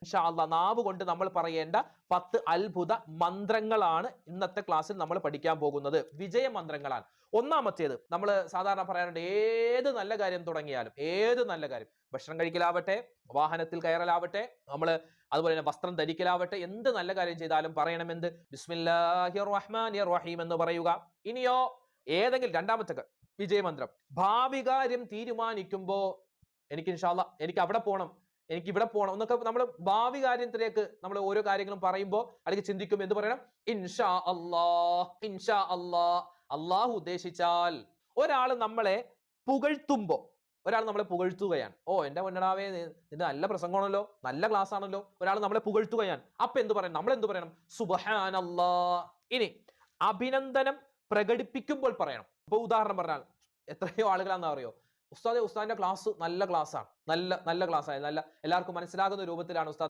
ഇൻഷാ അല്ലാഹ് നാവ് കൊണ്ട് നമ്മൾ പറയേണ്ട 10 അത്ഭുത മന്ത്രങ്ങളാണ് ഇന്നത്തെ ക്ലാസ്സിൽ നമ്മൾ പഠിക്കാൻ പോകുന്നത്. വിജയ മന്ത്രങ്ങളാണ്. ഒന്നാമത്തേത് നമ്മൾ സാധാരണ പറയാറുണ്ട്, ഏത് നല്ല കാര്യം തുടങ്ങിയാലും, ഏത് നല്ല കാര്യം, ഭക്ഷണം കഴിക്കലാവട്ടെ, വാഹനത്തിൽ കയറലാവട്ടെ, അതുപോലെ തന്നെ വസ്ത്രം ധരിക്കലാവട്ടെ, എന്ത് നല്ല കാര്യം ചെയ്താലും പറയണമെന്ത്? ബിസ്മില്ലാഹിർ റഹ്മാനിർ റഹീം എന്ന് പറയുക. ഇനിയോ ഏതെങ്കിലും രണ്ടാമത്തെ വിജയമന്ത്രം, ഭാവി കാര്യം തീരുമാനിക്കുമ്പോ എനിക്ക് ഇൻഷാ അല്ലാഹ് എനിക്ക് അവിടെ പോകണം, എനിക്ക് ഇവിടെ പോകണം എന്നൊക്കെ നമ്മൾ ഭാവി കാര്യത്തിലേക്ക് നമ്മൾ ഓരോ കാര്യങ്ങളും പറയുമ്പോൾ അല്ലെങ്കിൽ ചിന്തിക്കുമ്പോൾ എന്ത് പറയണം? ഇൻഷാ അല്ലാഹ്, ഇൻഷാ അല്ലാഹ്. അള്ളാഹു ഉദ്ദേശിച്ചാൽ. ഒരാൾ നമ്മളെ പുകഴ്ത്തുകയാണ്. ഓ എന്റെ പൊന്നടാവേ, നിന്റെ നല്ല പ്രസംഗമാണല്ലോ, നല്ല ക്ലാസ് ആണല്ലോ. ഒരാൾ നമ്മളെ പുകഴ്ത്തുകയാണ്. അപ്പൊ എന്ത് പറയണം? നമ്മൾ എന്ത് പറയണം? സുബ്ഹാനല്ലാഹ്. ഇനി അഭിനന്ദനം പ്രകടിപ്പിക്കുമ്പോൾ പറയണം. ഇപ്പൊ ഉദാഹരണം പറഞ്ഞാൽ എത്രയോ ആളുകളാണെന്ന് അറിയോ, ഉസ്താദിന്റെ ക്ലാസ് നല്ല ക്ലാസ്സാണ്, നല്ല ക്ലാസ്സാണ്, നല്ല എല്ലാവർക്കും മനസ്സിലാകുന്ന രൂപത്തിലാണ് ഉസ്താദ്